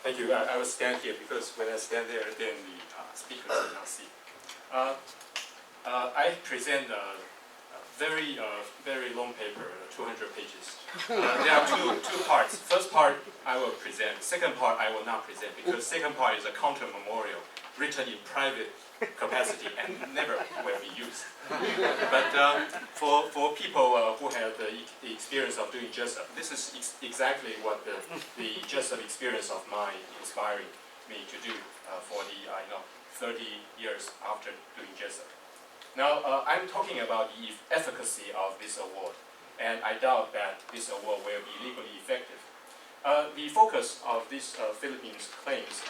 Thank you. I will stand here because when I stand there, then the speakers will not see. I present a very long paper, 200 pages. There are two parts. First part I will present. Second part I will not present because second part is a counter memorial written in private capacity and never will be used. But for people who have the experience of doing JESUP, this is exactly what the JESUP experience of mine inspiring me to do for the 30 years after doing JESUP. Now I'm talking about the efficacy of this award, and I doubt that this award will be legally effective. The focus of this Philippines claims,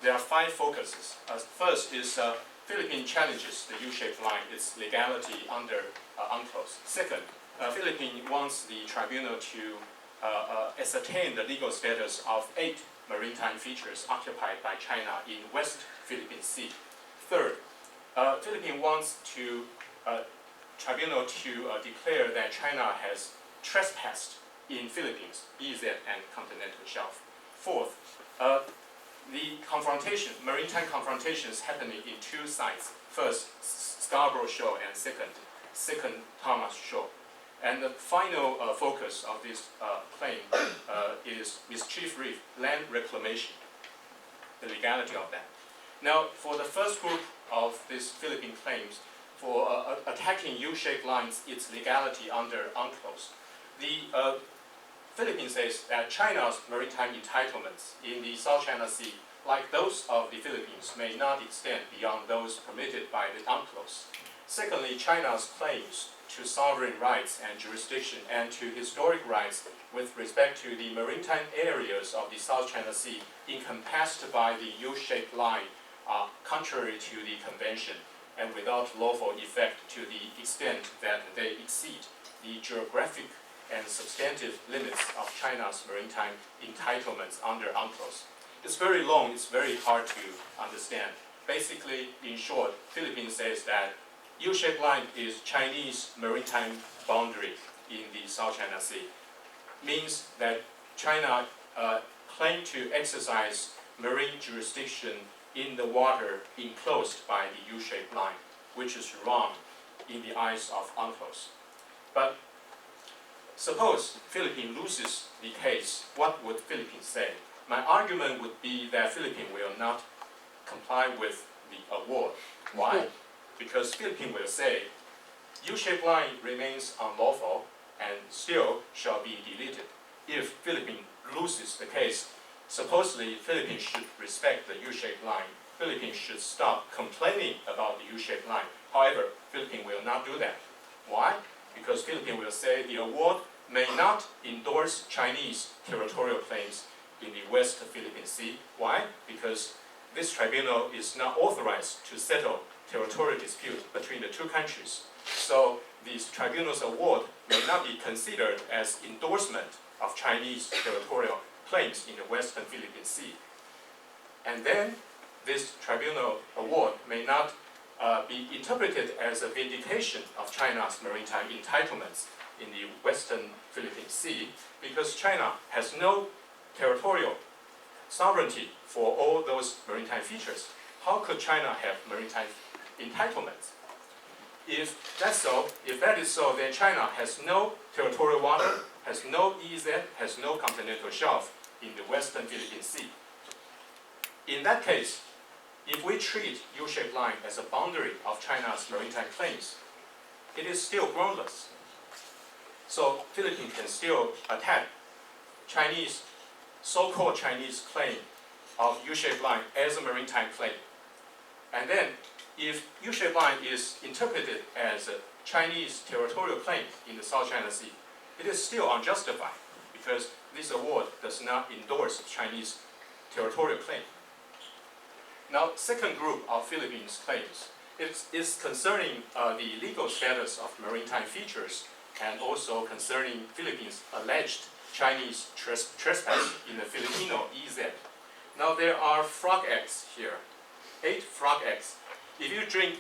there are 5 focuses. First is Philippines challenges the U-shaped line, its legality under UNCLOS. Second, Philippines wants the tribunal to ascertain the legal status of 8 maritime features occupied by China in West Philippine Sea. Third, Philippines wants tribunal to declare that China has trespassed in Philippines, EEZ, and continental shelf. Fourth, the maritime confrontations happening in 2 sites. First, Scarborough Shoal, and second Thomas Shoal. And the final focus of this claim is mischief reef land reclamation, the legality of that. Now, for the first group of these Philippine claims, for attacking U-shaped lines, its legality under UNCLOS, the Philippines says that China's maritime entitlements in the South China Sea, like those of the Philippines, may not extend beyond those permitted by the UNCLOS. Secondly, China's claims to sovereign rights and jurisdiction and to historic rights with respect to the maritime areas of the South China Sea encompassed by the U-shaped line are contrary to the convention and without lawful effect to the extent that they exceed the geographic and substantive limits of China's maritime entitlements under UNCLOS. It's very long, it's very hard to understand. Basically, in short, Philippines says that U-shaped line is Chinese maritime boundary in the South China Sea. Means that China claimed to exercise marine jurisdiction in the water enclosed by the U-shaped line, which is wrong in the eyes of UNCLOS. But suppose Philippines loses the case, what would Philippines say? My argument would be that Philippines will not comply with the award. Why? Because Philippines will say, U-shaped line remains unlawful and still shall be deleted. If Philippines loses the case, supposedly Philippines should respect the U-shaped line. Philippines should stop complaining about the U-shaped line. However, Philippines will not do that. Why? Because Philippines will say the award may not endorse Chinese territorial claims in the West Philippine Sea. Why? Because this tribunal is not authorized to settle territorial dispute between the 2 countries. So this tribunal's award may not be considered as endorsement of Chinese territorial claims in the Western Philippine Sea. And then this tribunal award may not be interpreted as a vindication of China's maritime entitlements in the Western Philippine Sea because China has no territorial sovereignty for all those maritime features. How could China have maritime entitlements? If that is so, then China has no territorial water, has no EEZ, has no continental shelf in the Western Philippine Sea. In that case, if we treat U-shaped line as a boundary of China's maritime claims, it is still groundless. So Philippines can still attack Chinese, so-called Chinese claim of U-shaped line as a maritime claim. And then, if U-shaped line is interpreted as a Chinese territorial claim in the South China Sea, it is still unjustified because this award does not endorse Chinese territorial claim. Now, second group of Philippines claims is concerning the legal status of maritime features and also concerning Philippines' alleged Chinese trespass in the Filipino EEZ. Now, there are frog eggs here, 8 frog eggs. If you drink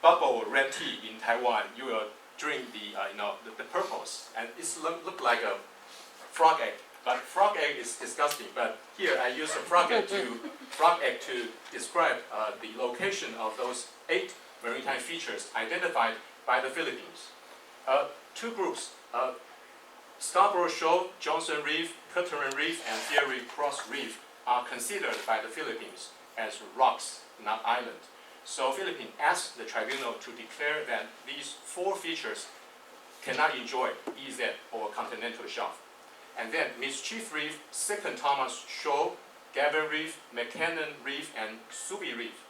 bubble red tea in Taiwan, you will drink the purples, and it look like a frog egg But frog egg is disgusting. But here I use a frog egg to describe the location of those 8 maritime features identified by the Philippines. 2 groups, Scarborough Shoal, Johnson Reef, Pitcairn Reef, and Fiery Cross Reef are considered by the Philippines as rocks, not island. So Philippines asked the tribunal to declare that these 4 features cannot enjoy EZ or continental shelf. And then Mischief Reef, Second Thomas Shoal, Gavin Reef, McKinnon Reef, and Subi Reef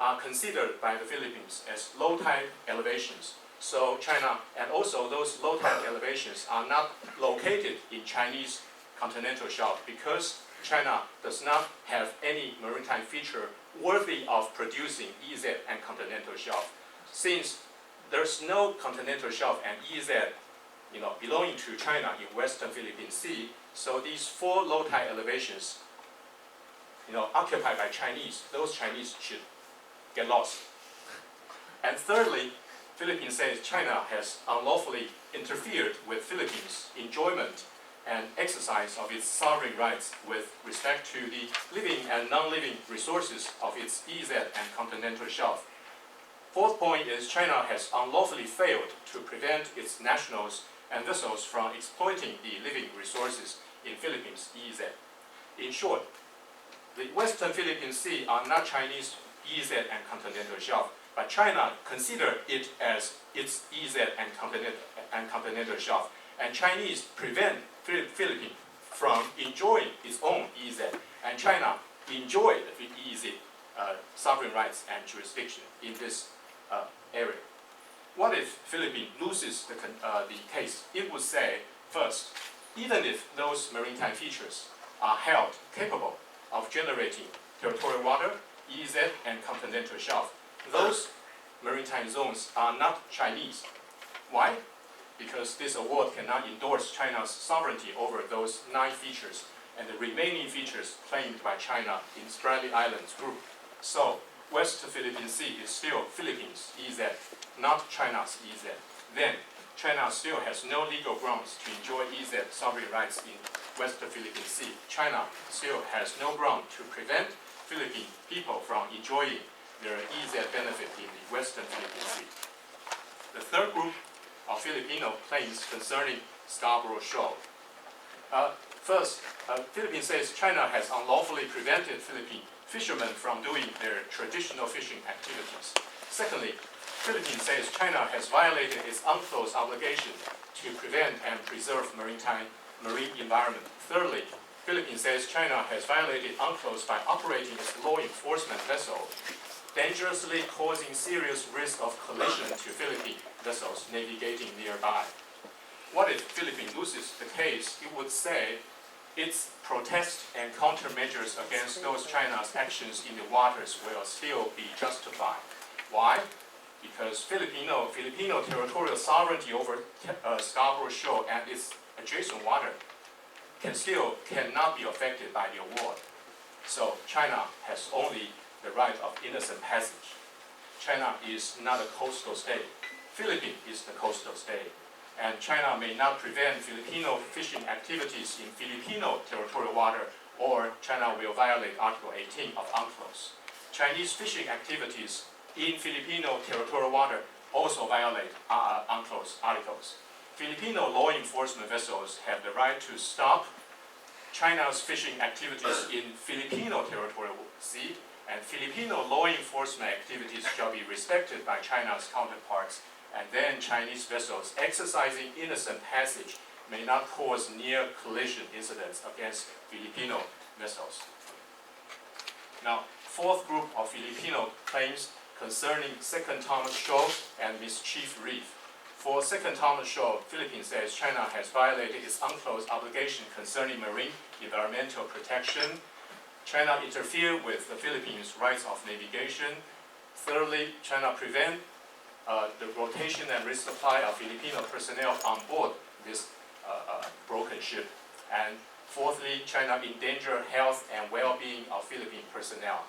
are considered by the Philippines as low tide elevations. So China, and also those low tide elevations are not located in Chinese continental shelf because China does not have any maritime feature worthy of producing EZ and continental shelf. Since there's no continental shelf and EZ belonging to China in Western Philippine Sea, so these 4 low tide elevations occupied by Chinese, those Chinese should get lost. And thirdly, Philippines says China has unlawfully interfered with Philippines' enjoyment and exercise of its sovereign rights with respect to the living and non-living resources of its EZ and continental shelf. 4th point is China has unlawfully failed to prevent its nationals and vessels from exploiting the living resources in Philippines' EZ. In short, the Western Philippine Sea are not Chinese EZ and continental shelf, but China consider it as its EZ and continental shelf, and Chinese prevent Philippines from enjoying its own EZ, and China enjoy the EZ sovereign rights and jurisdiction in this area. What if Philippines loses the case? It would say, first, even if those maritime features are held capable of generating territorial water, EZ, and continental shelf, those maritime zones are not Chinese. Why? Because this award cannot endorse China's sovereignty over those 9 features and the remaining features claimed by China in Spratly Islands group. So, West Philippine Sea is still Philippines' EZ, not China's EZ. Then, China still has no legal grounds to enjoy EZ sovereign rights in West Philippine Sea. China still has no ground to prevent Philippine people from enjoying their EZ benefit in the Western Philippine Sea. The third group of Filipino claims concerning Scarborough Shoal. First, Philippines says China has unlawfully prevented Philippine fishermen from doing their traditional fishing activities. Secondly, Philippines says China has violated its UNCLOS obligation to prevent and preserve marine environment. Thirdly, Philippines says China has violated UNCLOS by operating its law enforcement vessel, dangerously causing serious risk of collision to Philippine vessels navigating nearby. What if Philippines loses the case? It would say its protest and countermeasures against those China's actions in the waters will still be justified. Why? Because Filipino territorial sovereignty over Scarborough Shoal and its adjacent water cannot be affected by the award. So China has only the right of innocent passage. China is not a coastal state. Philippines is the coastal state. And China may not prevent Filipino fishing activities in Filipino territorial water, or China will violate Article 18 of UNCLOS. Chinese fishing activities in Filipino territorial water also violate UNCLOS articles. Filipino law enforcement vessels have the right to stop China's fishing activities in Filipino territorial sea, and Filipino law enforcement activities shall be respected by China's counterparts, and then Chinese vessels exercising innocent passage may not cause near collision incidents against Filipino vessels. Now, fourth group of Filipino claims concerning Second Thomas Shoal and Mischief Reef. For Second Thomas Shoal, Philippines says China has violated its UNCLOS obligation concerning marine environmental protection. China interfered with the Philippines' rights of navigation. Thirdly, China prevent the rotation and resupply of Filipino personnel on board this broken ship. And fourthly, China endanger health and well-being of Philippine personnel.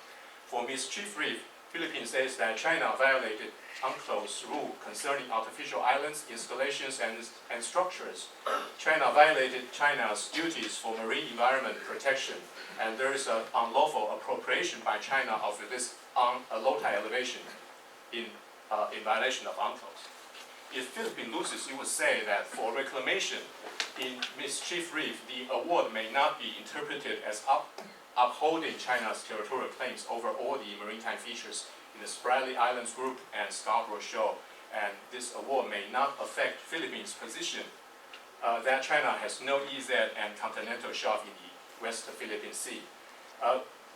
For Mischief Reef, Philippines says that China violated UNCLOS rule concerning artificial islands, installations, and structures. China violated China's duties for marine environment protection, and there is an unlawful appropriation by China of this low tide elevation in violation of UNCLOS. If Philippines loses, you would say that for reclamation in Mischief Reef, the award may not be interpreted as upholding China's territorial claims over all the maritime features in the Spratly Islands Group and Scarborough Shoal, and this award may not affect Philippines' position that China has no EZ and continental shelf in the West Philippine Sea.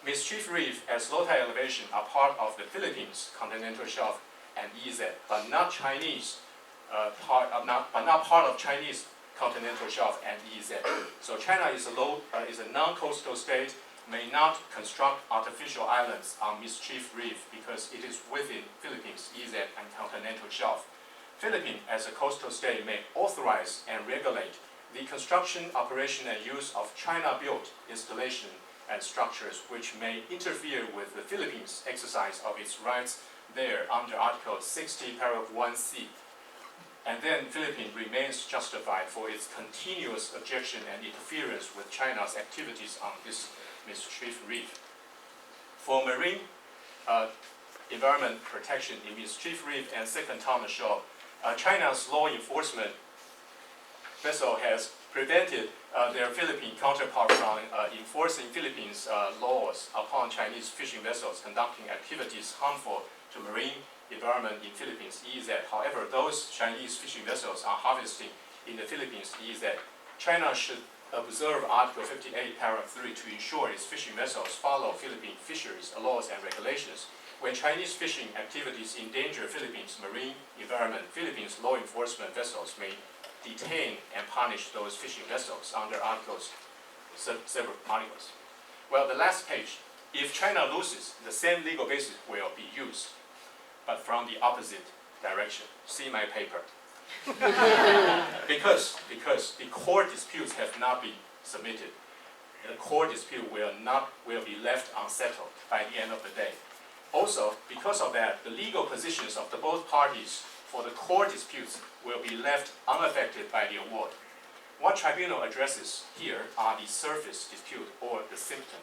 Mischief Reef as low tide elevation are part of the Philippines continental shelf and EZ, but not Chinese not part of Chinese continental shelf and EZ. So China is a non-coastal state, may not construct artificial islands on Mischief Reef because it is within Philippines EZ and continental shelf. Philippines, as a coastal state, may authorize and regulate the construction, operation, and use of China-built installation and structures which may interfere with the Philippines' exercise of its rights there under Article 60, Paragraph 1C. And then Philippines remains justified for its continuous objection and interference with China's activities on this Mischief Reef. For marine environment protection in Mischief Reef and Second Thomas Shoal, China's law enforcement vessel has prevented their Philippine counterpart from enforcing Philippines' laws upon Chinese fishing vessels conducting activities harmful to marine environment in Philippines EZ. However, those Chinese fishing vessels are harvesting in the Philippines EZ. China should observe Article 58, Paragraph 3 to ensure its fishing vessels follow Philippine fisheries laws and regulations. When Chinese fishing activities endanger Philippines' marine environment, Philippines law enforcement vessels may detain and punish those fishing vessels under several articles. Well, the last page. If China loses, the same legal basis will be used, but from the opposite direction. See my paper. because the core disputes have not been submitted. The core dispute will be left unsettled by the end of the day. Also, because of that, the legal positions of the both parties for the core disputes will be left unaffected by the award. What tribunal addresses here are the surface dispute or the symptom.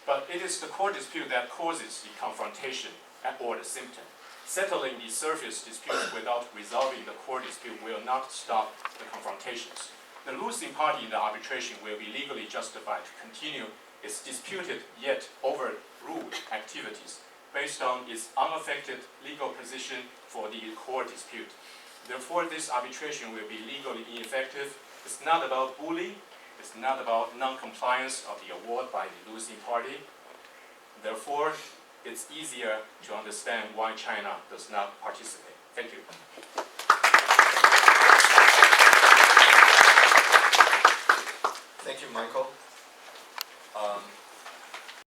But it is the core dispute that causes the confrontation or the symptom. Settling the surface disputes without resolving the core dispute will not stop the confrontations. The losing party in the arbitration will be legally justified to continue its disputed yet overruled activities based on its unaffected legal position for the core dispute. Therefore, this arbitration will be legally ineffective. It's not about bullying. It's not about non-compliance of the award by the losing party. Therefore, it's easier to understand why China does not participate. Thank you. Thank you, Michael.